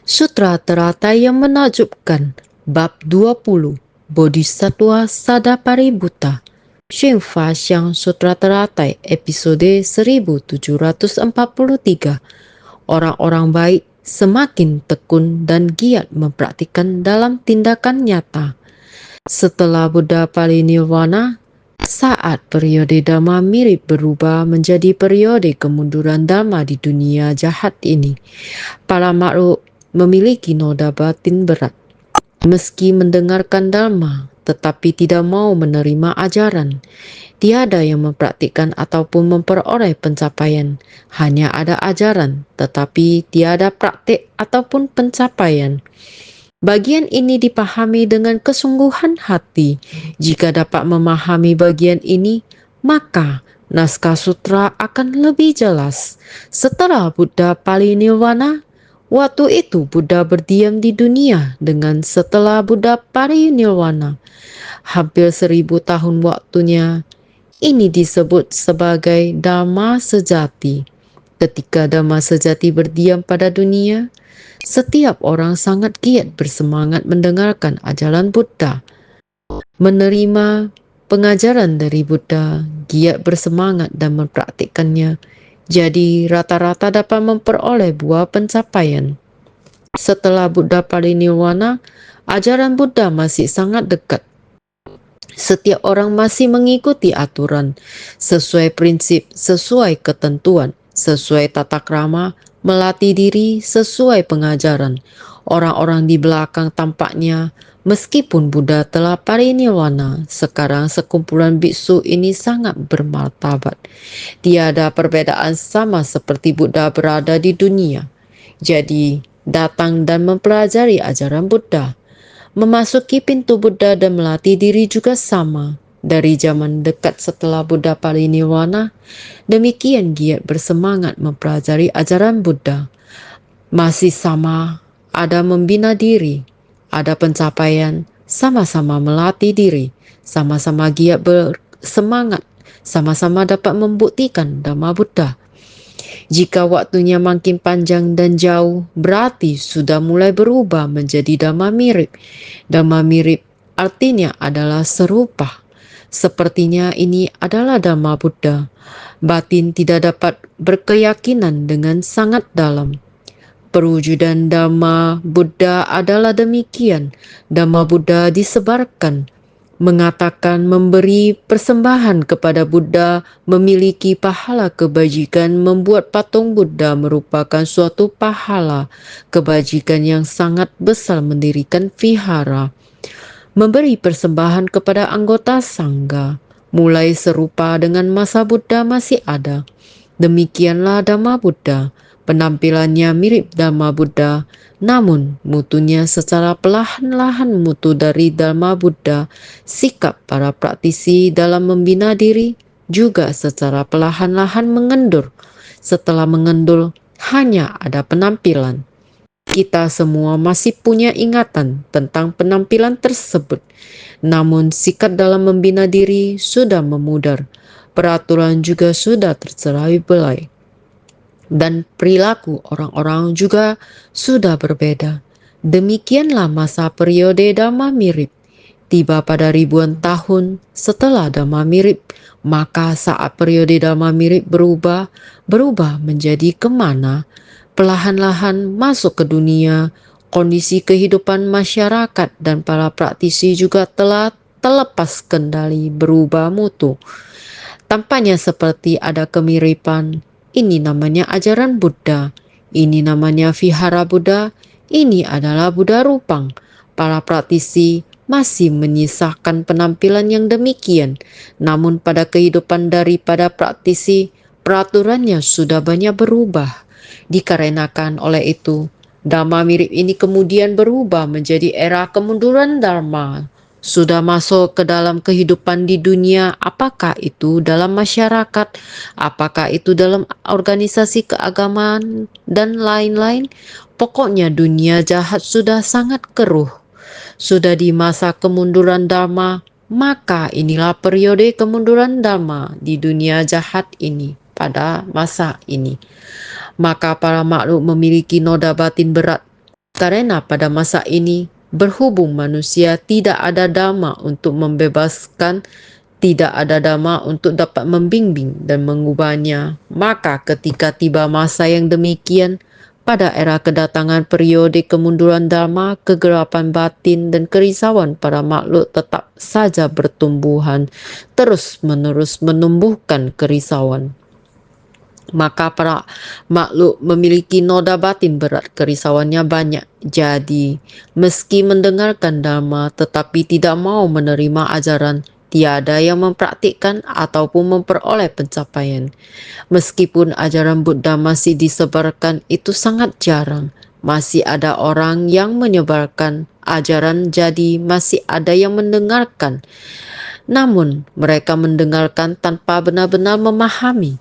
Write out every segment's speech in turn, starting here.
Sutra teratai yang menakjubkan. Bab 20. Bodhisattva Sadapaributta. Shengfa Xiang Sutra Teratai episode 1743. Orang-orang baik semakin tekun dan giat mempraktikkan dalam tindakan nyata. Setelah Buddha parinirvana, saat periode Dhamma mirip berubah menjadi periode kemunduran Dhamma di dunia jahat ini. Para makhluk memiliki noda batin berat. Meski mendengarkan Dhamma, tetapi tidak mau menerima ajaran. Tiada yang mempraktikkan ataupun memperoleh pencapaian. Hanya ada ajaran, tetapi tiada praktik ataupun pencapaian. Bagian ini dipahami dengan kesungguhan hati. Jika dapat memahami bagian ini, maka naskah sutra akan lebih jelas. Setelah Buddha parinirvana, waktu itu Buddha berdiam di dunia dengan setelah Buddha parinirvana. Hampir 1000 tahun waktunya. Ini disebut sebagai Dhamma sejati. Ketika Dhamma sejati berdiam pada dunia, setiap orang sangat giat bersemangat mendengarkan ajaran Buddha, menerima pengajaran dari Buddha, giat bersemangat dan mempraktikkannya. Jadi rata-rata dapat memperoleh buah pencapaian. Setelah Buddha parinirvana, ajaran Buddha masih sangat dekat. Setiap orang masih mengikuti aturan, sesuai prinsip, sesuai ketentuan, sesuai tata krama, melatih diri sesuai pengajaran. Orang-orang di belakang tampaknya, meskipun Buddha telah parinirvana, sekarang sekumpulan biksu ini sangat bermartabat. Tiada perbedaan sama seperti Buddha berada di dunia. Jadi, datang dan mempelajari ajaran Buddha. Memasuki pintu Buddha dan melatih diri juga sama. Dari zaman dekat setelah Buddha parinirvana, demikian giat bersemangat mempelajari ajaran Buddha. Masih sama, ada membina diri, ada pencapaian, sama-sama melatih diri, sama-sama giat bersemangat, sama-sama dapat membuktikan Dhamma Buddha. Jika waktunya makin panjang dan jauh, berarti sudah mulai berubah menjadi Dhamma mirip. Dhamma mirip artinya adalah serupa. Sepertinya ini adalah Dhamma Buddha. Batin tidak dapat berkeyakinan dengan sangat dalam. Perwujudan Dhamma Buddha adalah demikian. Dhamma Buddha disebarkan, mengatakan memberi persembahan kepada Buddha memiliki pahala kebajikan. Membuat patung Buddha merupakan suatu pahala kebajikan yang sangat besar. Mendirikan vihara, memberi persembahan kepada anggota sangga, mulai serupa dengan masa Buddha masih ada. Demikianlah Dhamma Buddha. Penampilannya mirip Dhamma Buddha, namun mutunya secara perlahan-lahan mutu dari Dhamma Buddha. Sikap para praktisi dalam membina diri juga secara perlahan-lahan mengendur. Setelah mengendur, hanya ada penampilan. Kita semua masih punya ingatan tentang penampilan tersebut, namun sikap dalam membina diri sudah memudar. Peraturan juga sudah tercerai belai. Dan perilaku orang-orang juga sudah berbeda. Demikianlah masa periode Dhamma mirip. Tiba pada ribuan tahun setelah Dhamma mirip, maka saat periode Dhamma mirip berubah menjadi kemana? Perlahan-lahan masuk ke dunia. Kondisi kehidupan masyarakat dan para praktisi juga telah terlepas kendali, berubah mutu. Tampaknya seperti ada kemiripan. Ini namanya ajaran Buddha. Ini namanya vihara Buddha. Ini adalah Buddha Rupang. Para praktisi masih menyisakan penampilan yang demikian. Namun pada kehidupan daripada praktisi, peraturannya sudah banyak berubah. Dikarenakan oleh itu, Dhamma mirip ini kemudian berubah menjadi era kemunduran Dharma. Sudah masuk ke dalam kehidupan di dunia, apakah itu dalam masyarakat, apakah itu dalam organisasi keagamaan, dan lain-lain. Pokoknya dunia jahat sudah sangat keruh. Sudah di masa kemunduran Dharma, maka inilah periode kemunduran Dharma di dunia jahat ini pada masa ini. Maka para makhluk memiliki noda batin berat. Karena pada masa ini, berhubung manusia tidak ada dhamma untuk membebaskan, tidak ada dhamma untuk dapat membimbing dan mengubahnya, maka ketika tiba masa yang demikian, pada era kedatangan periode kemunduran dhamma, kegelapan batin dan kerisauan para makhluk tetap saja bertumbuhan, terus-menerus menumbuhkan kerisauan. Maka para makhluk memiliki noda batin berat, kerisauannya banyak. Jadi, meski mendengarkan dhamma tetapi tidak mau menerima ajaran, tiada yang mempraktikkan ataupun memperoleh pencapaian. Meskipun ajaran Buddha masih disebarkan, itu sangat jarang. Masih ada orang yang menyebarkan ajaran, jadi masih ada yang mendengarkan. Namun, mereka mendengarkan tanpa benar-benar memahami.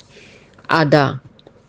Ada.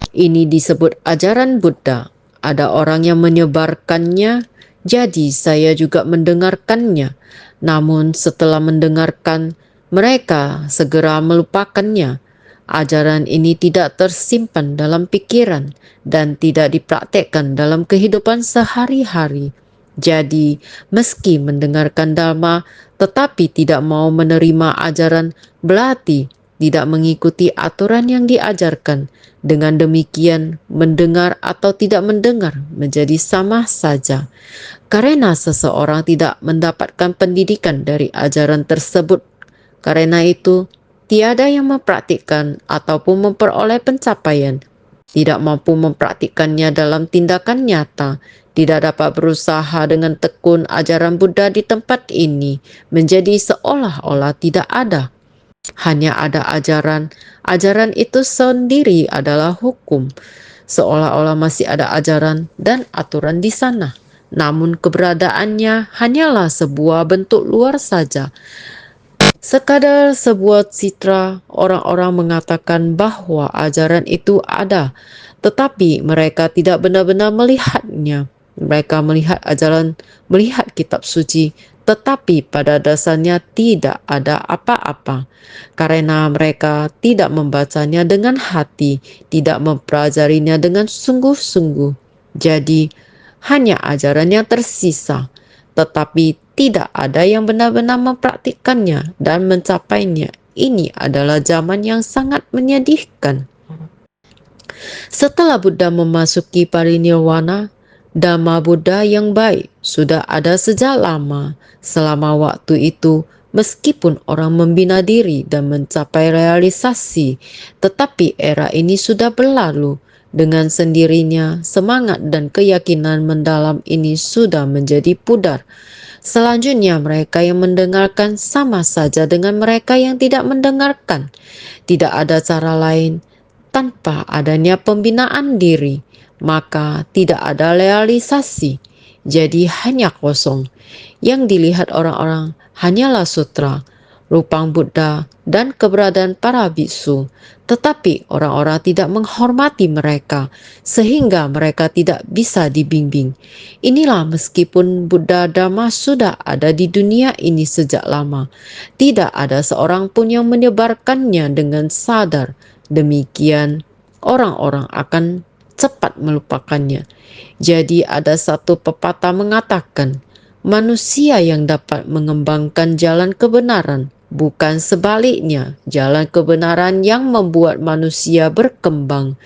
Ini disebut ajaran Buddha. Ada orang yang menyebarkannya, jadi saya juga mendengarkannya. Namun setelah mendengarkan, mereka segera melupakannya. Ajaran ini tidak tersimpan dalam pikiran dan tidak dipraktekkan dalam kehidupan sehari-hari. Jadi, meski mendengarkan dhamma tetapi tidak mau menerima ajaran, berarti tidak mengikuti aturan yang diajarkan. Dengan demikian, mendengar atau tidak mendengar menjadi sama saja. Karena seseorang tidak mendapatkan pendidikan dari ajaran tersebut. Karena itu, tiada yang mempraktikkan ataupun memperoleh pencapaian. Tidak mampu mempraktikkannya dalam tindakan nyata. Tidak dapat berusaha dengan tekun ajaran Buddha di tempat ini. Menjadi seolah-olah tidak ada. Hanya ada ajaran. Ajaran itu sendiri adalah hukum. Seolah-olah masih ada ajaran dan aturan di sana. Namun keberadaannya hanyalah sebuah bentuk luar saja. Sekadar sebuah citra, orang-orang mengatakan bahwa ajaran itu ada, tetapi mereka tidak benar-benar melihatnya. Mereka melihat ajaran, melihat kitab suci, tetapi pada dasarnya tidak ada apa-apa. Karena mereka tidak membacanya dengan hati, tidak mempelajarinya dengan sungguh-sungguh. Jadi, hanya ajaran yang tersisa, tetapi tidak ada yang benar-benar mempraktikkannya dan mencapainya. Ini adalah zaman yang sangat menyedihkan. Setelah Buddha memasuki parinirwana, Dhamma Buddha yang baik sudah ada sejak lama. Selama waktu itu, meskipun orang membina diri dan mencapai realisasi, tetapi era ini sudah berlalu. Dengan sendirinya, semangat dan keyakinan mendalam ini sudah menjadi pudar. Selanjutnya, mereka yang mendengarkan sama saja dengan mereka yang tidak mendengarkan. Tidak ada cara lain tanpa adanya pembinaan diri, maka tidak ada realisasi. Jadi hanya kosong. Yang dilihat orang-orang hanyalah sutra, rupang Buddha, dan keberadaan para biksu. Tetapi orang-orang tidak menghormati mereka, sehingga mereka tidak bisa dibimbing. Inilah meskipun Buddha Dhamma sudah ada di dunia ini sejak lama, tidak ada seorang pun yang menyebarkannya dengan sadar. Demikian, orang-orang akan cepat melupakannya. Jadi ada satu pepatah mengatakan, manusia yang dapat mengembangkan jalan kebenaran, bukan sebaliknya, jalan kebenaran yang membuat manusia berkembang.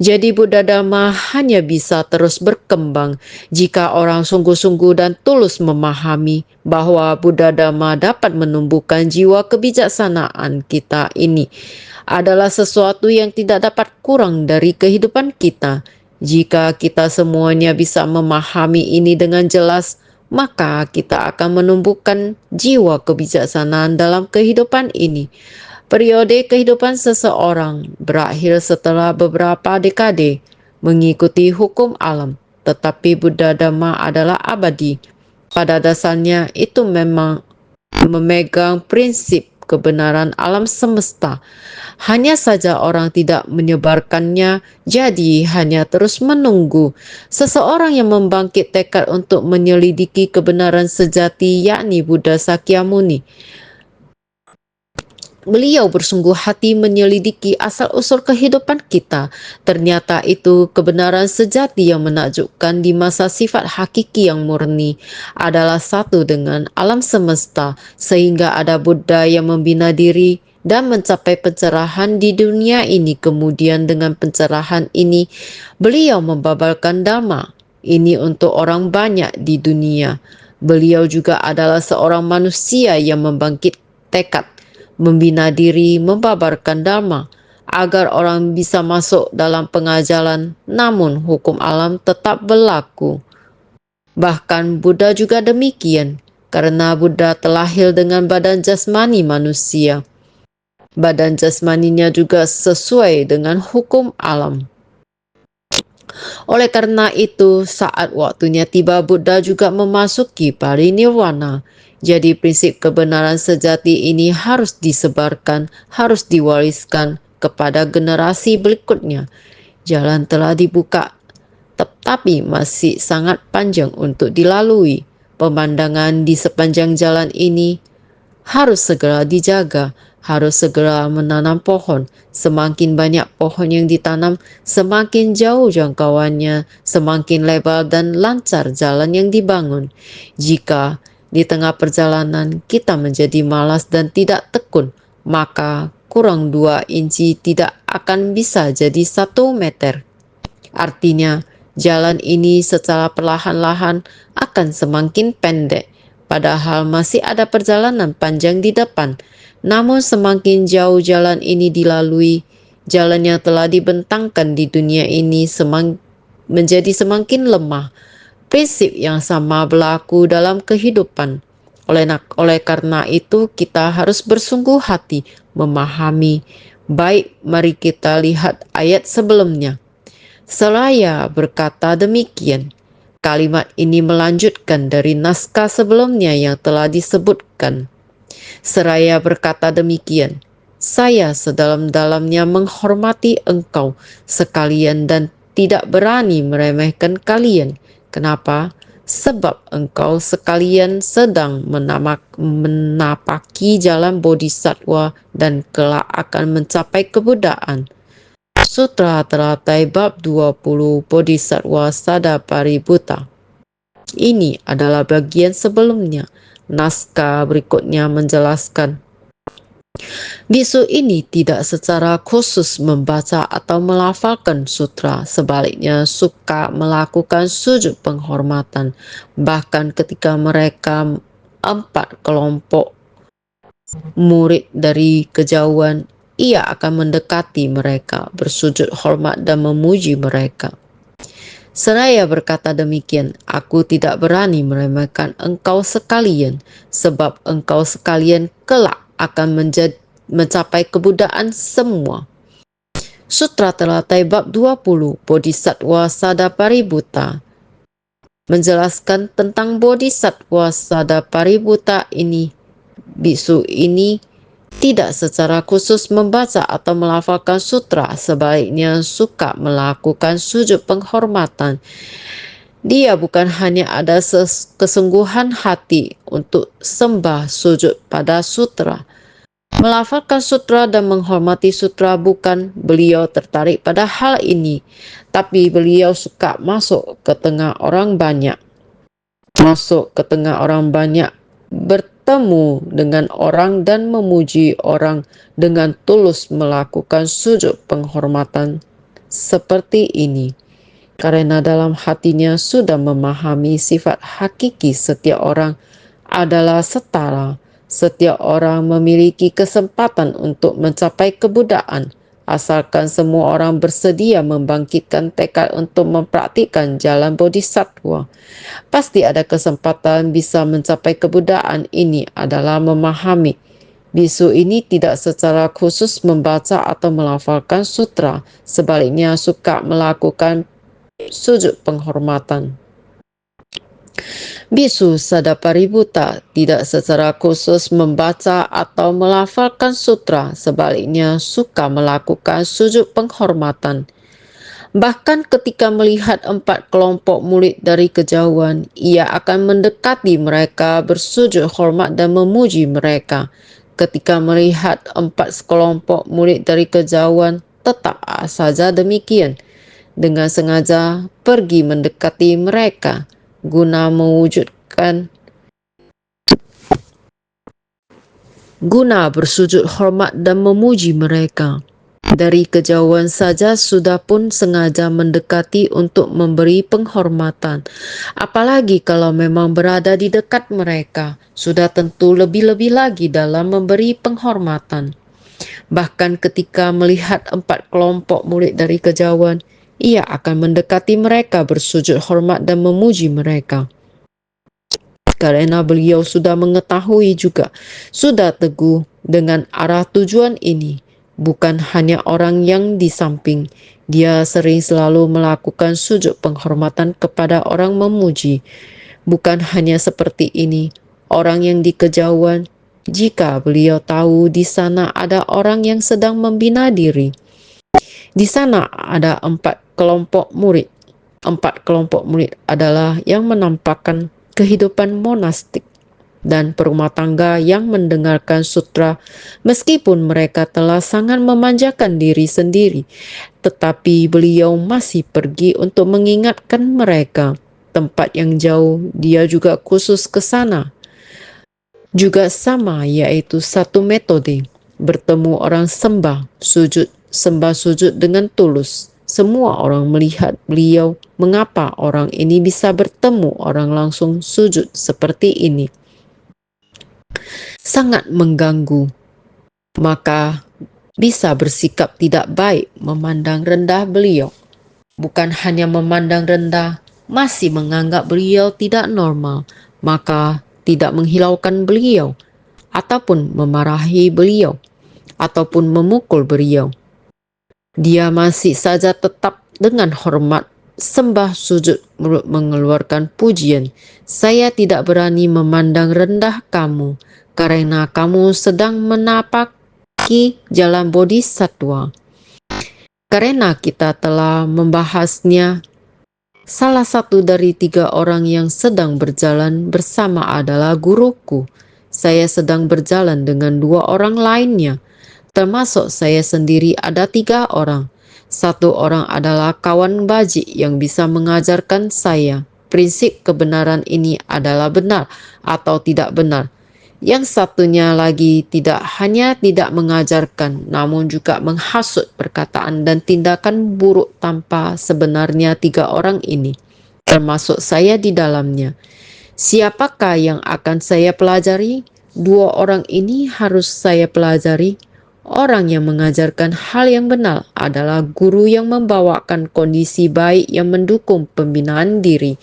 Jadi Buddha Dhamma hanya bisa terus berkembang jika orang sungguh-sungguh dan tulus memahami bahwa Buddha Dhamma dapat menumbuhkan jiwa kebijaksanaan kita ini adalah sesuatu yang tidak dapat kurang dari kehidupan kita. Jika kita semuanya bisa memahami ini dengan jelas, maka kita akan menumbuhkan jiwa kebijaksanaan dalam kehidupan ini. Periode kehidupan seseorang berakhir setelah beberapa dekade mengikuti hukum alam, tetapi Buddha Dhamma adalah abadi. Pada dasarnya itu memang memegang prinsip kebenaran alam semesta. Hanya saja orang tidak menyebarkannya, jadi hanya terus menunggu seseorang yang membangkit tekad untuk menyelidiki kebenaran sejati, yakni Buddha Sakyamuni. Beliau bersungguh hati menyelidiki asal-usul kehidupan kita. Ternyata itu kebenaran sejati yang menakjubkan di masa sifat hakiki yang murni adalah satu dengan alam semesta, sehingga ada Buddha yang membina diri dan mencapai pencerahan di dunia ini. Kemudian dengan pencerahan ini, beliau membabarkan Dhamma ini untuk orang banyak di dunia. Beliau juga adalah seorang manusia yang membangkit tekad membina diri, membabarkan Dhamma, agar orang bisa masuk dalam pengajaran, namun hukum alam tetap berlaku. Bahkan Buddha juga demikian, karena Buddha terlahir dengan badan jasmani manusia. Badan jasmaninya juga sesuai dengan hukum alam. Oleh karena itu, saat waktunya tiba, Buddha juga memasuki parinirwana. Jadi prinsip kebenaran sejati ini harus disebarkan, harus diwariskan kepada generasi berikutnya. Jalan telah dibuka, tetapi masih sangat panjang untuk dilalui. Pemandangan di sepanjang jalan ini harus segera dijaga, harus segera menanam pohon. Semakin banyak pohon yang ditanam, semakin jauh jangkauannya, semakin lebar dan lancar jalan yang dibangun. Jika di tengah perjalanan kita menjadi malas dan tidak tekun, maka kurang 2 inci tidak akan bisa jadi 1 meter. Artinya, jalan ini secara perlahan-lahan akan semakin pendek, padahal masih ada perjalanan panjang di depan. Namun semakin jauh jalan ini dilalui, jalan yang telah dibentangkan di dunia ini menjadi semakin lemah. Prinsip yang sama berlaku dalam kehidupan. Oleh karena itu, kita harus bersungguh hati memahami. Baik, mari kita lihat ayat sebelumnya. Seraya berkata demikian. Kalimat ini melanjutkan dari naskah sebelumnya yang telah disebutkan. Seraya berkata demikian, saya sedalam-dalamnya menghormati engkau sekalian dan tidak berani meremehkan kalian. Kenapa? Sebab engkau sekalian sedang menapaki jalan bodhisattva dan kelak akan mencapai kebuddhaan. Sutra Teratai Bab 20 Bodhisattva Sada Paributta. Ini adalah bagian sebelumnya. Naskah berikutnya menjelaskan, biksu ini tidak secara khusus membaca atau melafalkan sutra, sebaliknya suka melakukan sujud penghormatan. Bahkan ketika mereka 4 kelompok murid dari kejauhan, ia akan mendekati mereka, bersujud hormat dan memuji mereka. Seraya berkata demikian, aku tidak berani meremehkan engkau sekalian, sebab engkau sekalian kelak akan mencapai kebuddhaan semua. Sutra Teratai Bab 20 Bodhisattva Sada Paributta menjelaskan tentang Bodhisattva Sada Paributta ini. Biksu ini tidak secara khusus membaca atau melafalkan sutra, sebaliknya suka melakukan sujud penghormatan. Dia bukan hanya ada kesungguhan hati untuk sembah sujud pada sutra, melafalkan sutra dan menghormati sutra, bukan beliau tertarik pada hal ini, tapi beliau suka masuk ke tengah orang banyak. Masuk ke tengah orang banyak, bertemu dengan orang dan memuji orang dengan tulus melakukan sujud penghormatan seperti ini. Karena dalam hatinya sudah memahami sifat hakiki setiap orang adalah setara. Setiap orang memiliki kesempatan untuk mencapai kebuddhaan, asalkan semua orang bersedia membangkitkan tekad untuk mempraktikkan jalan bodhisattva. Pasti ada kesempatan bisa mencapai kebuddhaan. Ini adalah memahami. Biksu ini tidak secara khusus membaca atau melafalkan sutra, sebaliknya suka melakukan sujud penghormatan. Biksu Sada Paributta tidak secara khusus membaca atau melafalkan sutra, sebaliknya suka melakukan sujud penghormatan. Bahkan ketika melihat 4 kelompok murid dari kejauhan, ia akan mendekati mereka, bersujud hormat dan memuji mereka. ketika melihat 4 sekelompok murid dari kejauhan, tetap saja demikian. Dengan sengaja pergi mendekati mereka, guna bersujud hormat dan memuji mereka. Dari kejauhan saja sudah pun sengaja mendekati untuk memberi penghormatan. Apalagi kalau memang berada di dekat mereka, sudah tentu lebih-lebih lagi dalam memberi penghormatan. Bahkan ketika melihat 4 kelompok murid dari kejauhan, ia akan mendekati mereka bersujud hormat dan memuji mereka. Karena beliau sudah mengetahui juga, sudah teguh dengan arah tujuan ini. Bukan hanya orang yang di samping, dia sering selalu melakukan sujud penghormatan kepada orang memuji. Bukan hanya seperti ini, orang yang di kejauhan, jika beliau tahu di sana ada orang yang sedang membina diri. Di sana ada 4 kelompok murid. 4 kelompok murid adalah yang menampakkan kehidupan monastik dan perumah tangga yang mendengarkan sutra, meskipun mereka telah sangat memanjakan diri sendiri, tetapi beliau masih pergi untuk mengingatkan mereka. Tempat yang jauh, dia juga khusus ke sana. Juga sama, yaitu satu metode. Bertemu orang sembah sujud dengan tulus. Semua orang melihat beliau, mengapa orang ini bisa bertemu orang langsung sujud seperti ini. Sangat mengganggu, maka bisa bersikap tidak baik memandang rendah beliau. Bukan hanya memandang rendah, masih menganggap beliau tidak normal, maka tidak menghiraukan beliau, ataupun memarahi beliau, ataupun memukul beliau. Dia masih saja tetap dengan hormat sembah sujud mengeluarkan pujian. Saya tidak berani memandang rendah kamu, karena kamu sedang menapaki jalan bodhisattva. Karena kita telah membahasnya, salah satu dari 3 orang yang sedang berjalan bersama adalah guruku. Saya sedang berjalan dengan 2 orang lainnya. Termasuk saya sendiri ada 3 orang. 1 orang adalah kawan bajik yang bisa mengajarkan saya. Prinsip kebenaran ini adalah benar atau tidak benar. Yang satunya lagi tidak hanya tidak mengajarkan, namun juga menghasut perkataan dan tindakan buruk tanpa sebenarnya 3 orang ini, termasuk saya di dalamnya. Siapakah yang akan saya pelajari? 2 orang ini harus saya pelajari. Orang yang mengajarkan hal yang benar adalah guru yang membawakan kondisi baik yang mendukung pembinaan diri.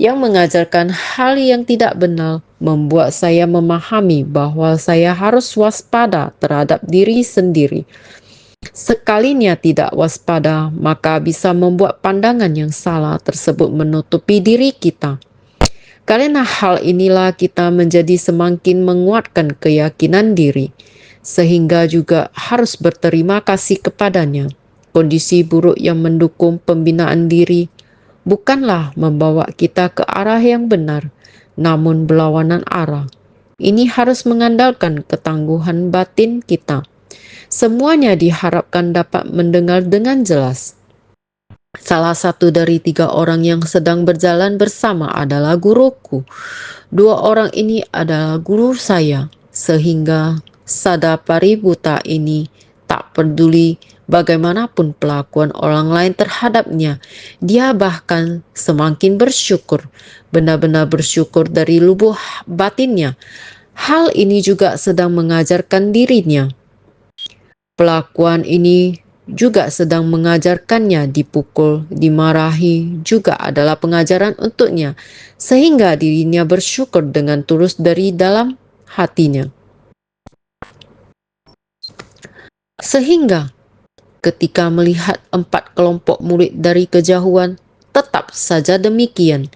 Yang mengajarkan hal yang tidak benar membuat saya memahami bahwa saya harus waspada terhadap diri sendiri. Sekalinya tidak waspada, maka bisa membuat pandangan yang salah tersebut menutupi diri kita. Karena hal inilah kita menjadi semakin menguatkan keyakinan diri, sehingga juga harus berterima kasih kepadanya. Kondisi buruk yang mendukung pembinaan diri bukanlah membawa kita ke arah yang benar, namun berlawanan arah. Ini harus mengandalkan ketangguhan batin kita. Semuanya diharapkan dapat mendengar dengan jelas. Salah satu dari 3 orang yang sedang berjalan bersama adalah guruku. 2 orang ini adalah guru saya, sehingga Sada Paributa ini tak peduli bagaimanapun pelakuan orang lain terhadapnya. Dia bahkan semakin bersyukur, benar-benar bersyukur dari lubuk batinnya. Hal ini juga sedang mengajarkan dirinya. Pelakuan ini juga sedang mengajarkannya dipukul, dimarahi, juga adalah pengajaran untuknya, sehingga dirinya bersyukur dengan tulus dari dalam hatinya. Sehingga ketika melihat 4 kelompok murid dari kejauhan, tetap saja demikian.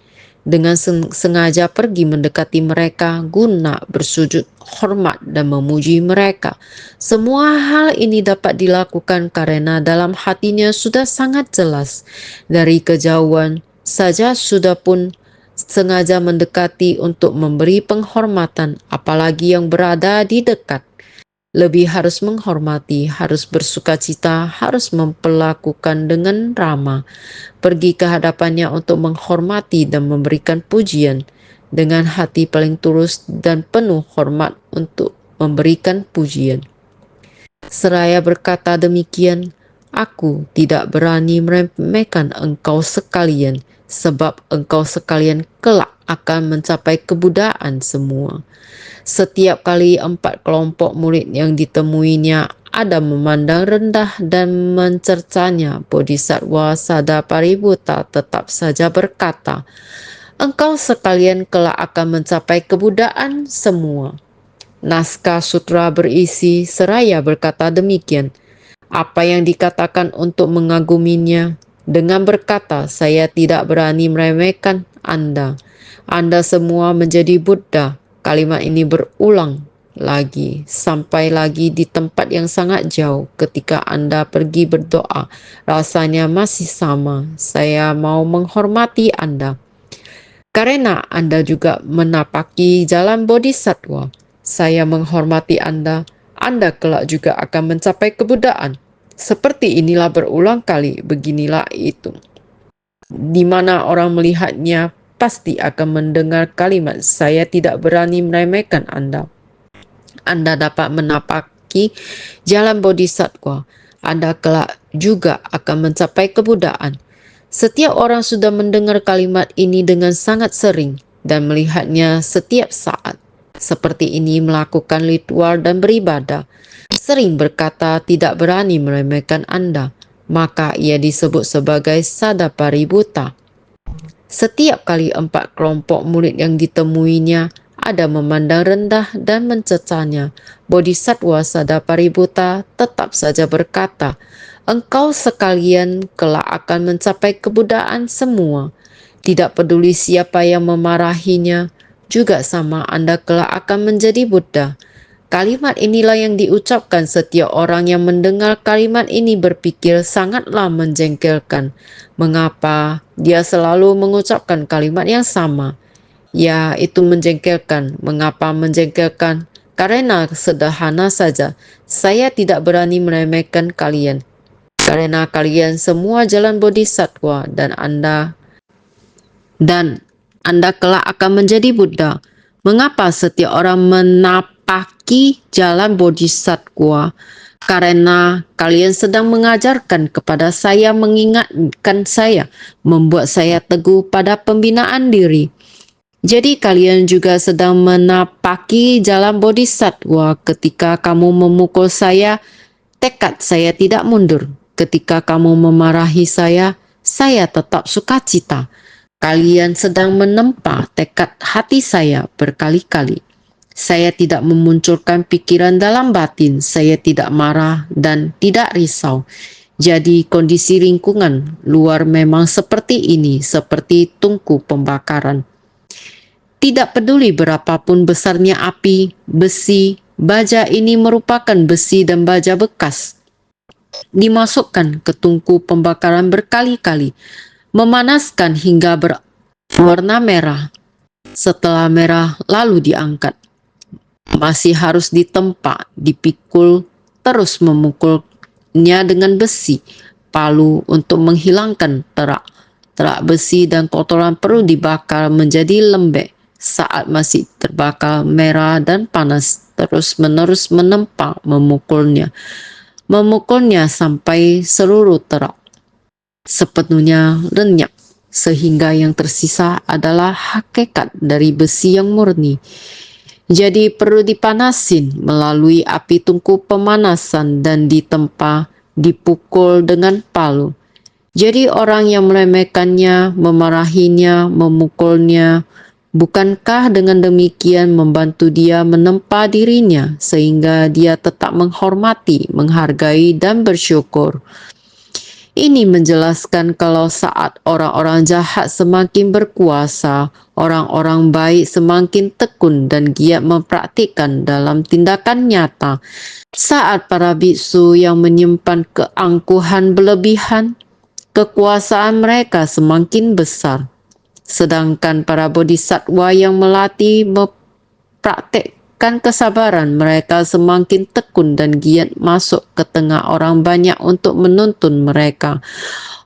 Dengan sengaja pergi mendekati mereka guna bersujud hormat dan memuji mereka. Semua hal ini dapat dilakukan karena dalam hatinya sudah sangat jelas. Dari kejauhan saja sudah pun sengaja mendekati untuk memberi penghormatan, apalagi yang berada di dekat. Lebih harus menghormati, harus bersukacita, harus memperlakukan dengan ramah. Pergi ke hadapannya untuk menghormati dan memberikan pujian dengan hati paling tulus dan penuh hormat untuk memberikan pujian. Seraya berkata demikian, aku tidak berani meremehkan engkau sekalian, sebab engkau sekalian kelak akan mencapai kebudayaan semua. Setiap kali 4 kelompok murid yang ditemuinya ada memandang rendah dan mencercanya, Bodhisattva Sadapaributta tetap saja berkata, engkau sekalian kelak akan mencapai kebudayaan semua. Naskah sutra berisi seraya berkata demikian. Apa yang dikatakan untuk mengaguminya dengan berkata, saya tidak berani meremehkan Anda. Anda semua menjadi Buddha. Kalimat ini berulang lagi, sampai lagi di tempat yang sangat jauh. Ketika Anda pergi berdoa, rasanya masih sama. Saya mau menghormati Anda. Karena Anda juga menapaki jalan bodhisattva, saya menghormati Anda. Anda kelak juga akan mencapai kebudayaan. Seperti inilah berulang kali, beginilah itu. Di mana orang melihatnya pasti akan mendengar kalimat, saya tidak berani meremehkan Anda. Anda dapat menapaki jalan bodhisattva. Anda kelak juga akan mencapai kebudayaan. Setiap orang sudah mendengar kalimat ini dengan sangat sering dan melihatnya setiap saat. Seperti ini melakukan ritual dan beribadah. Sering berkata tidak berani meremehkan Anda. Maka ia disebut sebagai Sadapaributta. Setiap kali 4 kelompok murid yang ditemuinya ada memandang rendah dan mencecahnya, Bodhisattva Sadapaributta tetap saja berkata, engkau sekalian kelak akan mencapai kebudayaan semua. Tidak peduli siapa yang memarahinya, juga sama Anda kelak akan menjadi Buddha. Kalimat inilah yang diucapkan setiap orang yang mendengar kalimat ini berpikir sangatlah menjengkelkan. Mengapa dia selalu mengucapkan kalimat yang sama? Ya, itu menjengkelkan. Mengapa menjengkelkan? Karena sederhana saja, saya tidak berani meremehkan kalian. Karena kalian semua jalan bodhisattva dan Anda kelak akan menjadi Buddha. Mengapa setiap orang menapaki jalan bodhisattva? Karena kalian sedang mengajarkan kepada saya, mengingatkan saya, membuat saya teguh pada pembinaan diri. Jadi kalian juga sedang menapaki jalan bodhisattva. Ketika kamu memukul saya, tekad saya tidak mundur. Ketika kamu memarahi saya tetap sukacita. Kalian sedang menempa tekad hati saya berkali-kali. Saya tidak memunculkan pikiran dalam batin, saya tidak marah dan tidak risau. Jadi kondisi lingkungan luar memang seperti ini, seperti tungku pembakaran. Tidak peduli berapapun besarnya api, besi, baja ini merupakan besi dan baja bekas. Dimasukkan ke tungku pembakaran berkali-kali, memanaskan hingga berwarna merah. Setelah merah lalu diangkat. Masih harus ditempa, dipikul, terus memukulnya dengan besi, palu untuk menghilangkan terak. Terak besi dan kotoran perlu dibakar menjadi lembek saat masih terbakar merah dan panas, terus-menerus menempa, memukulnya sampai seluruh terak sepenuhnya lenyap, sehingga yang tersisa adalah hakikat dari besi yang murni. Jadi perlu dipanasin melalui api tungku pemanasan dan ditempa, dipukul dengan palu. Jadi orang yang meremehkannya, memarahinya, memukulnya, bukankah dengan demikian membantu dia menempa dirinya sehingga dia tetap menghormati, menghargai dan bersyukur? Ini menjelaskan kalau saat orang-orang jahat semakin berkuasa, orang-orang baik semakin tekun dan giat mempraktikkan dalam tindakan nyata. Saat para biksu yang menyimpan keangkuhan berlebihan, kekuasaan mereka semakin besar. Sedangkan para bodhisattva yang melatih mempraktik akan kesabaran, mereka semakin tekun dan giat masuk ke tengah orang banyak untuk menuntun mereka.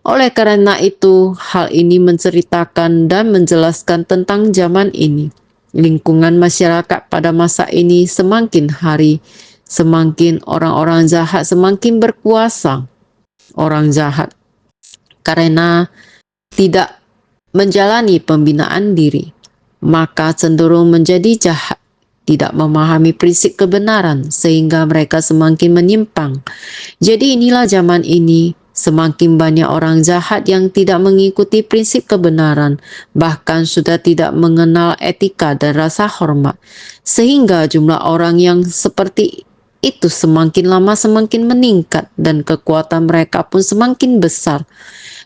Oleh karena itu, hal ini menceritakan dan menjelaskan tentang zaman ini. Lingkungan masyarakat pada masa ini semakin hari, semakin orang-orang jahat semakin berkuasa. Orang jahat karena tidak menjalani pembinaan diri, maka cenderung menjadi jahat, tidak memahami prinsip kebenaran sehingga mereka semakin menyimpang. Jadi inilah zaman ini, semakin banyak orang jahat yang tidak mengikuti prinsip kebenaran, bahkan sudah tidak mengenal etika dan rasa hormat, sehingga jumlah orang yang seperti itu semakin lama semakin meningkat dan kekuatan mereka pun semakin besar.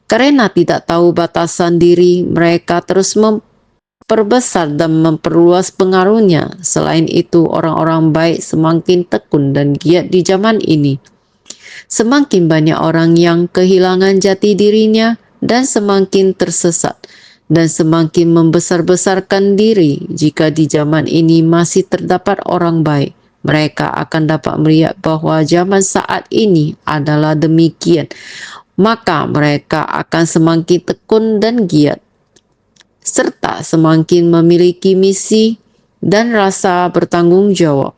Karena tidak tahu batasan diri, mereka terus memperbesar dan memperluas pengaruhnya. Selain itu, orang-orang baik semakin tekun dan giat di zaman ini. Semakin banyak orang yang kehilangan jati dirinya dan semakin tersesat dan semakin membesar-besarkan diri. Jika di zaman ini masih terdapat orang baik, mereka akan dapat melihat bahwa zaman saat ini adalah demikian. Maka mereka akan semakin tekun dan giat, serta semakin memiliki misi dan rasa bertanggung jawab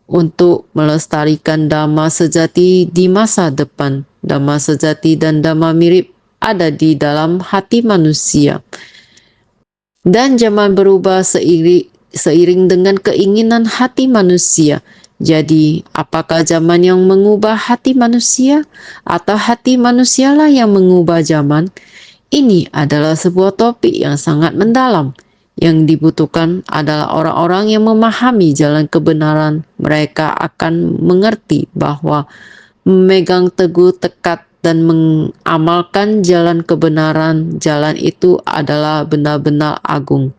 untuk melestarikan dhamma sejati di masa depan. Dhamma sejati dan dhamma mirip ada di dalam hati manusia. Dan zaman berubah seiring dengan keinginan hati manusia. Jadi, apakah zaman yang mengubah hati manusia atau hati manusialah yang mengubah zaman? Ini adalah sebuah topik yang sangat mendalam. Yang dibutuhkan adalah orang-orang yang memahami jalan kebenaran. Mereka akan mengerti bahwa memegang teguh tekad dan mengamalkan jalan kebenaran, jalan itu adalah benar-benar agung.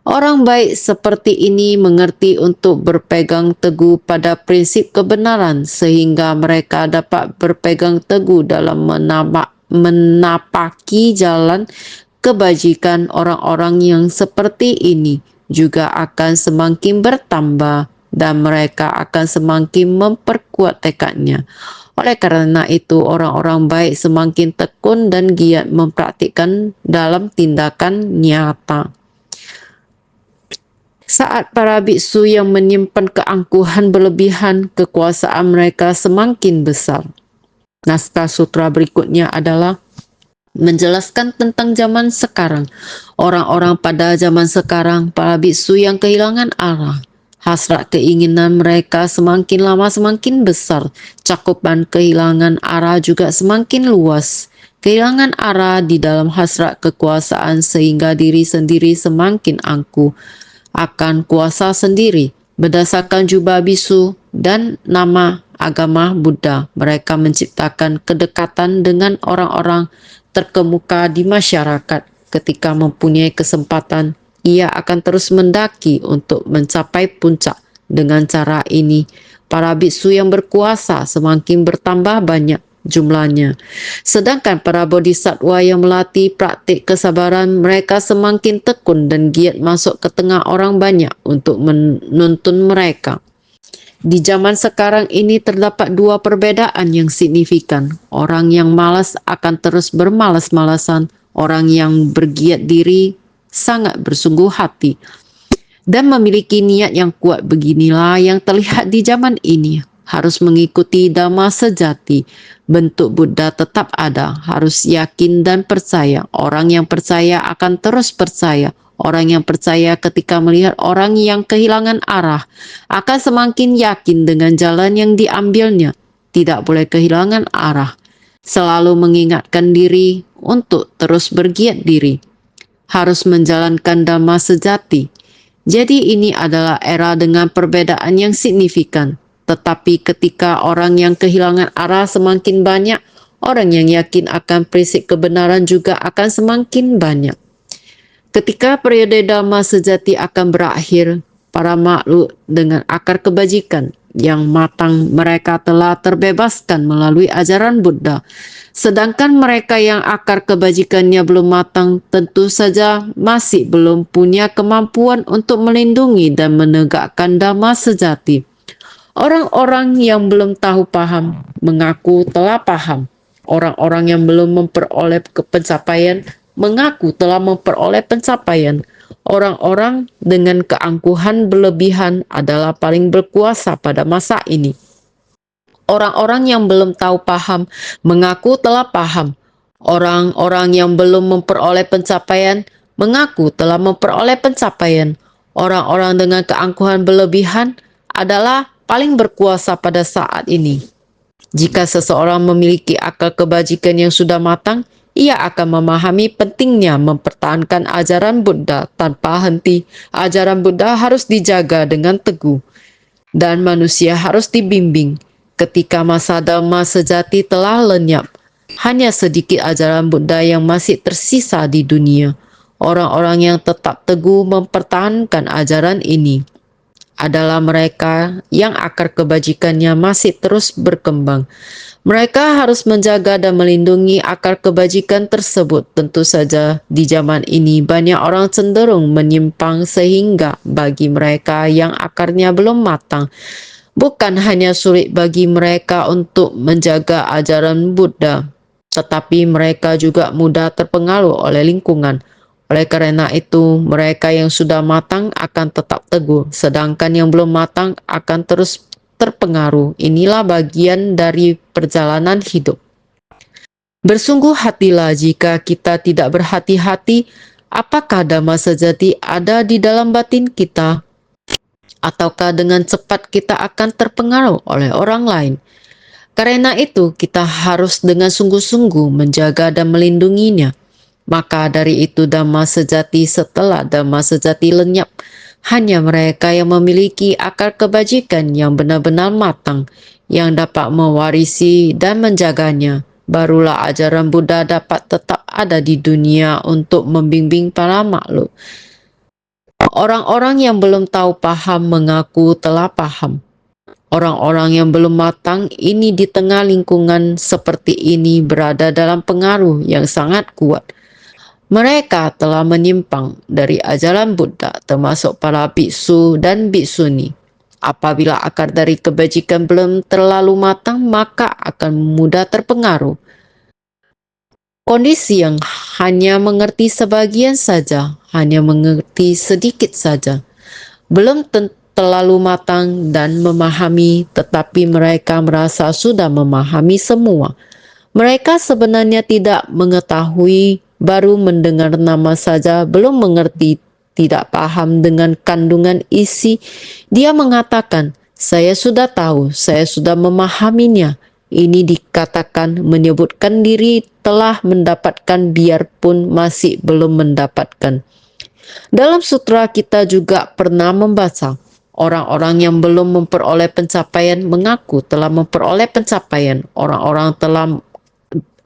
Orang baik seperti ini mengerti untuk berpegang teguh pada prinsip kebenaran sehingga mereka dapat berpegang teguh dalam menapaki jalan kebajikan. Orang-orang yang seperti ini juga akan semakin bertambah dan mereka akan semakin memperkuat tekadnya. Oleh karena itu, orang-orang baik semakin tekun dan giat mempraktikkan dalam tindakan nyata. Saat para biksu yang menyimpan keangkuhan berlebihan, kekuasaan mereka semakin besar. Naskah sutra berikutnya adalah menjelaskan tentang zaman sekarang. Orang-orang pada zaman sekarang, para biksu yang kehilangan arah. Hasrat keinginan mereka semakin lama semakin besar. Cakupan kehilangan arah juga semakin luas. Kehilangan arah di dalam hasrat kekuasaan sehingga diri sendiri semakin angkuh akan kuasa sendiri. Berdasarkan jubah bisu dan nama agama Buddha, mereka menciptakan kedekatan dengan orang-orang terkemuka di masyarakat. Ketika mempunyai kesempatan, ia akan terus mendaki untuk mencapai puncak. Dengan cara ini, para biksu yang berkuasa semakin bertambah banyak jumlahnya. Sedangkan para bodhisattva yang melatih praktik kesabaran, mereka semakin tekun dan giat masuk ke tengah orang banyak untuk menuntun mereka. Di zaman sekarang ini terdapat dua perbedaan yang signifikan. Orang yang malas akan terus bermalas-malasan. Orang yang bergiat diri sangat bersungguh hati dan memiliki niat yang kuat. Beginilah yang terlihat di zaman ini. Harus mengikuti dhamma sejati. Bentuk Buddha tetap ada. Harus yakin dan percaya. Orang yang percaya akan terus percaya. Orang yang percaya ketika melihat orang yang kehilangan arah akan semakin yakin dengan jalan yang diambilnya. Tidak boleh kehilangan arah. Selalu mengingatkan diri untuk terus bergiat diri. Harus menjalankan dhamma sejati. Jadi ini adalah era dengan perbedaan yang signifikan. Tetapi ketika orang yang kehilangan arah semakin banyak, orang yang yakin akan prinsip kebenaran juga akan semakin banyak. Ketika periode dhamma sejati akan berakhir, para makhluk dengan akar kebajikan yang matang mereka telah terbebaskan melalui ajaran Buddha. Sedangkan mereka yang akar kebajikannya belum matang tentu saja masih belum punya kemampuan untuk melindungi dan menegakkan dhamma sejati. Orang-orang yang belum tahu paham mengaku telah paham. Orang-orang yang belum memperoleh pencapaian mengaku telah memperoleh pencapaian. Orang-orang dengan keangkuhan berlebihan adalah paling berkuasa pada masa ini. Orang-orang yang belum tahu paham mengaku telah paham. Orang-orang yang belum memperoleh pencapaian mengaku telah memperoleh pencapaian. Orang-orang dengan keangkuhan berlebihan adalah paling berkuasa pada saat ini. Jika seseorang memiliki akal kebajikan yang sudah matang, ia akan memahami pentingnya mempertahankan ajaran Buddha tanpa henti. Ajaran Buddha harus dijaga dengan teguh, dan manusia harus dibimbing. Ketika masa dhamma sejati telah lenyap, hanya sedikit ajaran Buddha yang masih tersisa di dunia. Orang-orang yang tetap teguh mempertahankan ajaran ini adalah mereka yang akar kebajikannya masih terus berkembang. Mereka harus menjaga dan melindungi akar kebajikan tersebut. Tentu saja di zaman ini banyak orang cenderung menyimpang sehingga bagi mereka yang akarnya belum matang, bukan hanya sulit bagi mereka untuk menjaga ajaran Buddha, tetapi mereka juga mudah terpengaruh oleh lingkungan. Oleh karena itu, mereka yang sudah matang akan tetap teguh, sedangkan yang belum matang akan terus terpengaruh. Inilah bagian dari perjalanan hidup. Bersungguh hatilah jika kita tidak berhati-hati, apakah dhamma sejati ada di dalam batin kita, ataukah dengan cepat kita akan terpengaruh oleh orang lain. Karena itu, kita harus dengan sungguh-sungguh menjaga dan melindunginya. Maka dari itu dhamma sejati setelah dhamma sejati lenyap, hanya mereka yang memiliki akar kebajikan yang benar-benar matang, yang dapat mewarisi dan menjaganya, barulah ajaran Buddha dapat tetap ada di dunia untuk membimbing para makhluk. Orang-orang yang belum tahu paham mengaku telah paham. Orang-orang yang belum matang ini di tengah lingkungan seperti ini berada dalam pengaruh yang sangat kuat. Mereka telah menyimpang dari ajaran Buddha, termasuk para biksu dan biksuni. Apabila akar dari kebajikan belum terlalu matang, maka akan mudah terpengaruh. Kondisi yang hanya mengerti sebagian saja, hanya mengerti sedikit saja, belum terlalu matang dan memahami, tetapi mereka merasa sudah memahami semua. Mereka sebenarnya tidak mengetahui, baru mendengar nama saja, belum mengerti, tidak paham dengan kandungan isi. Dia mengatakan, saya sudah tahu, saya sudah memahaminya. Ini dikatakan menyebutkan diri telah mendapatkan biarpun masih belum mendapatkan. Dalam sutra kita juga pernah membaca, orang-orang yang belum memperoleh pencapaian mengaku telah memperoleh pencapaian.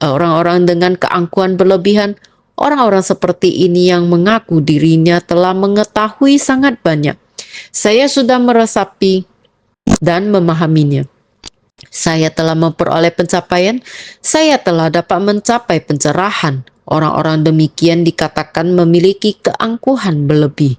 Orang-orang dengan keangkuhan berlebihan, orang-orang seperti ini yang mengaku dirinya telah mengetahui sangat banyak. Saya sudah meresapi dan memahaminya. Saya telah memperoleh pencapaian, saya telah dapat mencapai pencerahan. Orang-orang demikian dikatakan memiliki keangkuhan berlebih.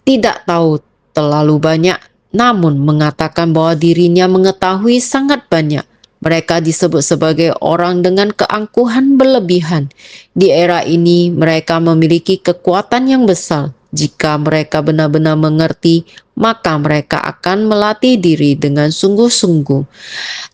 Tidak tahu terlalu banyak, namun mengatakan bahwa dirinya mengetahui sangat banyak. Mereka disebut sebagai orang dengan keangkuhan berlebihan. Di era ini, mereka memiliki kekuatan yang besar. Jika mereka benar-benar mengerti, maka mereka akan melatih diri dengan sungguh-sungguh.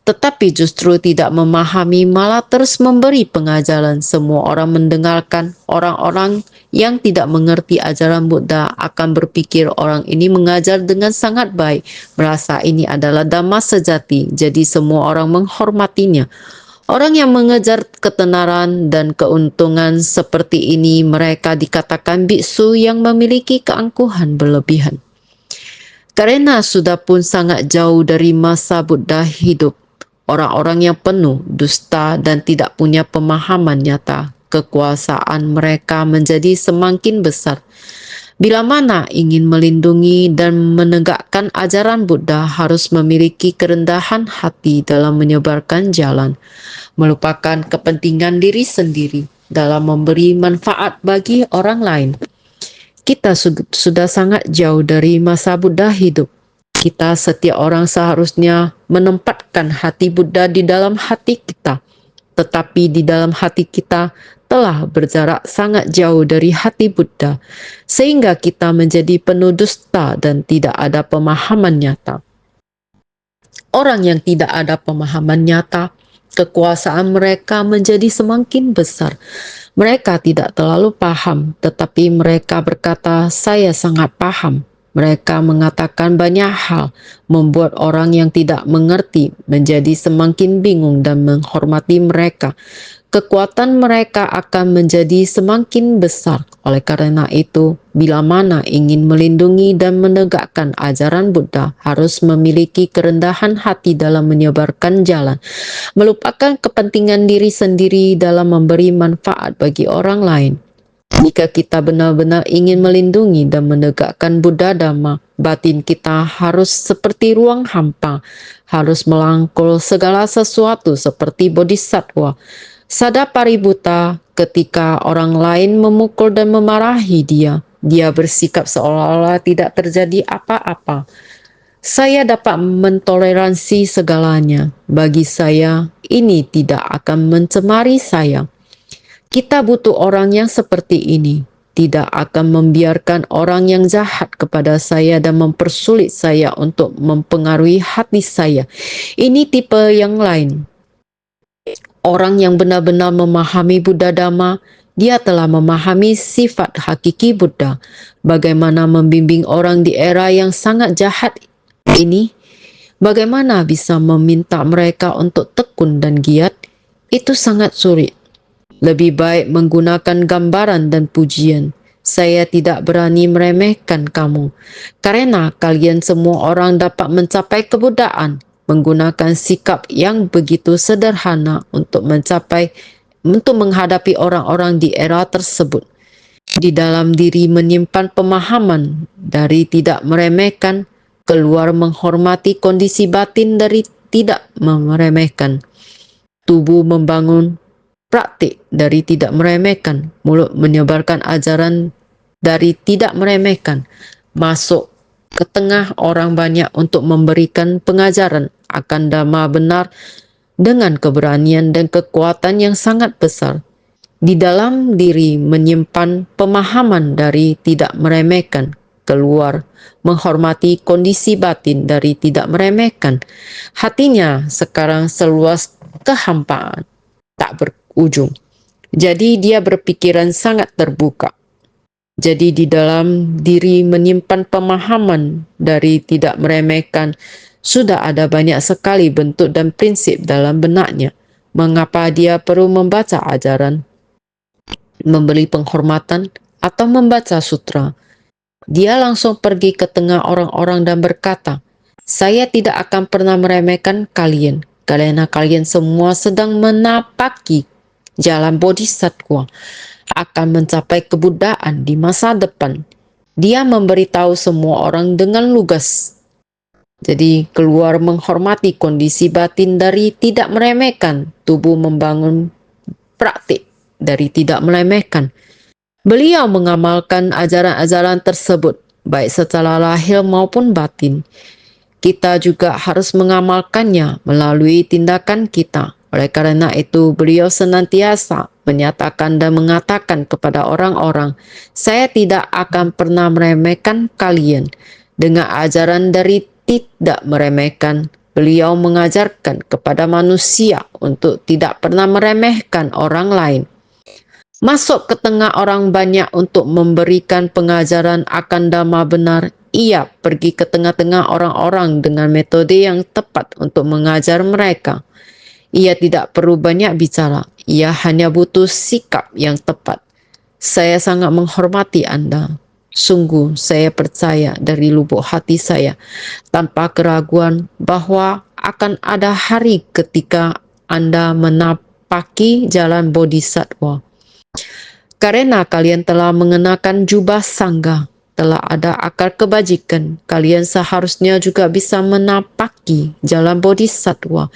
Tetapi justru tidak memahami, malah terus memberi pengajaran. Semua orang mendengarkan. Orang-orang yang tidak mengerti ajaran Buddha akan berpikir orang ini mengajar dengan sangat baik, merasa ini adalah dhamma sejati, jadi semua orang menghormatinya. Orang yang mengejar ketenaran dan keuntungan seperti ini, mereka dikatakan biksu yang memiliki keangkuhan berlebihan. Karena sudah pun sangat jauh dari masa Buddha hidup, orang-orang yang penuh dusta dan tidak punya pemahaman nyata, kekuasaan mereka menjadi semakin besar. Bila mana ingin melindungi dan menegakkan ajaran Buddha harus memiliki kerendahan hati dalam menyebarkan jalan, melupakan kepentingan diri sendiri dalam memberi manfaat bagi orang lain. Kita sudah sangat jauh dari masa Buddha hidup. Kita setiap orang seharusnya menempatkan hati Buddha di dalam hati kita. Tetapi di dalam hati kita telah berjarak sangat jauh dari hati Buddha, sehingga kita menjadi penuh dusta dan tidak ada pemahaman nyata. Orang yang tidak ada pemahaman nyata, kekuasaan mereka menjadi semakin besar. Mereka tidak terlalu paham, tetapi mereka berkata, "Saya sangat paham." Mereka mengatakan banyak hal, membuat orang yang tidak mengerti menjadi semakin bingung dan menghormati mereka. Kekuatan mereka akan menjadi semakin besar. Oleh karena itu, bila mana ingin melindungi dan menegakkan ajaran Buddha, harus memiliki kerendahan hati dalam menyebarkan jalan, melupakan kepentingan diri sendiri dalam memberi manfaat bagi orang lain. Jika kita benar-benar ingin melindungi dan menegakkan Buddha Dhamma, batin kita harus seperti ruang hampa, harus melangkul segala sesuatu seperti bodhisattva. Sadapaributta, ketika orang lain memukul dan memarahi dia bersikap seolah-olah tidak terjadi apa-apa. Saya dapat mentoleransi segalanya. Bagi saya, ini tidak akan mencemari saya. Kita butuh orang yang seperti ini. Tidak akan membiarkan orang yang jahat kepada saya dan mempersulit saya untuk mempengaruhi hati saya. Ini tipe yang lain. Orang yang benar-benar memahami Buddha Dhamma, dia telah memahami sifat hakiki Buddha. Bagaimana membimbing orang di era yang sangat jahat ini? Bagaimana bisa meminta mereka untuk tekun dan giat? Itu sangat sulit. Lebih baik menggunakan gambaran dan pujian. Saya tidak berani meremehkan kamu, karena kalian semua orang dapat mencapai kebuddhaan menggunakan sikap yang begitu sederhana untuk menghadapi orang-orang di era tersebut. Di dalam diri menyimpan pemahaman dari tidak meremehkan, keluar menghormati kondisi batin dari tidak meremehkan. Tubuh membangun praktik dari tidak meremehkan, mulut menyebarkan ajaran dari tidak meremehkan, masuk ke tengah orang banyak untuk memberikan pengajaran akan dhamma benar dengan keberanian dan kekuatan yang sangat besar. Di dalam diri menyimpan pemahaman dari tidak meremehkan, keluar menghormati kondisi batin dari tidak meremehkan. Hatinya sekarang seluas kehampaan, tak berujung. Jadi dia berpikiran sangat terbuka. Jadi di dalam diri menyimpan pemahaman dari tidak meremehkan, sudah ada banyak sekali bentuk dan prinsip dalam benaknya. Mengapa dia perlu membaca ajaran, memberi penghormatan, atau membaca sutra? Dia langsung pergi ke tengah orang-orang dan berkata, "Saya tidak akan pernah meremehkan kalian, karena kalian semua sedang menapaki jalan bodhisattva, akan mencapai kebuddhaan di masa depan." Dia memberitahu semua orang dengan lugas. Jadi keluar menghormati kondisi batin dari tidak meremehkan, tubuh membangun praktik dari tidak meremehkan. Beliau mengamalkan ajaran-ajaran tersebut, baik secara lahir maupun batin. Kita juga harus mengamalkannya melalui tindakan kita. Oleh karena itu, beliau senantiasa menyatakan dan mengatakan kepada orang-orang, "Saya tidak akan pernah meremehkan kalian." Dengan ajaran dari tidak meremehkan, beliau mengajarkan kepada manusia untuk tidak pernah meremehkan orang lain. Masuk ke tengah orang banyak untuk memberikan pengajaran akan dhamma benar. Ia pergi ke tengah-tengah orang-orang dengan metode yang tepat untuk mengajar mereka. Ia tidak perlu banyak bicara, ia hanya butuh sikap yang tepat. Saya sangat menghormati Anda. Sungguh saya percaya dari lubuk hati saya, tanpa keraguan, bahwa akan ada hari ketika Anda menapaki jalan bodhisattva. Karena kalian telah mengenakan jubah sangga, telah ada akar kebajikan, kalian seharusnya juga bisa menapaki jalan bodhisattva.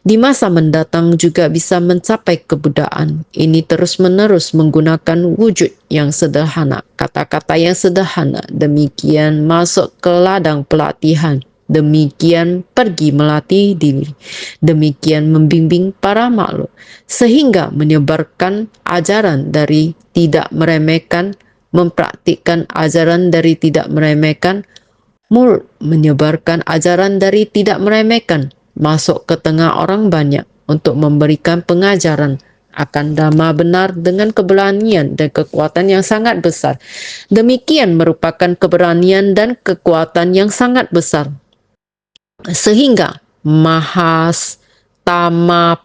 Di masa mendatang juga bisa mencapai kebudayaan. Ini terus-menerus menggunakan wujud yang sederhana, kata-kata yang sederhana, demikian masuk ke ladang pelatihan. Demikian pergi melatih diri, demikian membimbing para makhluk, sehingga menyebarkan ajaran dari tidak meremehkan, mempraktikkan ajaran dari tidak meremehkan, mulut menyebarkan ajaran dari tidak meremehkan, masuk ke tengah orang banyak untuk memberikan pengajaran akan dhamma benar dengan keberanian dan kekuatan yang sangat besar. Demikian merupakan keberanian dan kekuatan yang sangat besar, sehingga Mahastama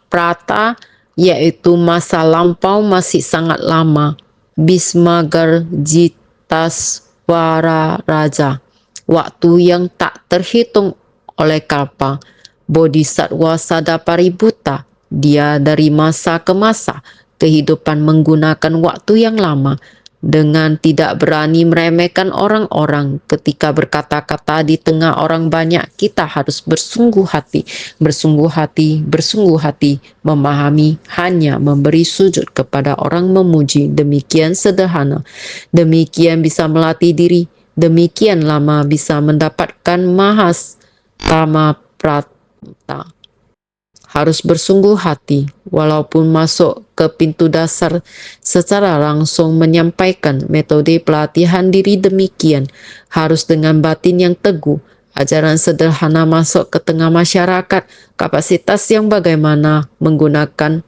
Prata, yaitu masa lampau masih sangat lama, Bismagarjitaswara Raja, waktu yang tak terhitung oleh kalpa, Bodhisattva Sadapaributta, dia dari masa ke masa, kehidupan menggunakan waktu yang lama, dengan tidak berani meremehkan orang-orang ketika berkata-kata di tengah orang banyak. Kita harus bersungguh hati, memahami hanya memberi sujud kepada orang memuji. Demikian sederhana, demikian bisa melatih diri, demikian lama bisa mendapatkan Mahastama Prata. Harus bersungguh hati, walaupun masuk ke pintu dasar secara langsung menyampaikan metode pelatihan diri demikian, harus dengan batin yang teguh, ajaran sederhana masuk ke tengah masyarakat, kapasitas yang bagaimana menggunakan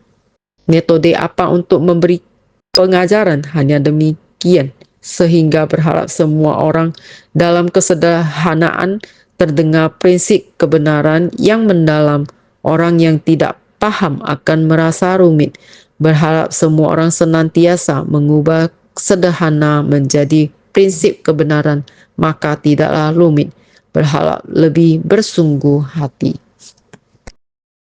metode apa untuk memberi pengajaran, hanya demikian, sehingga berharap semua orang dalam kesederhanaan terdengar prinsip kebenaran yang mendalam. Orang yang tidak paham akan merasa rumit. Berharap semua orang senantiasa mengubah sederhana menjadi prinsip kebenaran, maka tidaklah rumit. Berharap lebih bersungguh hati.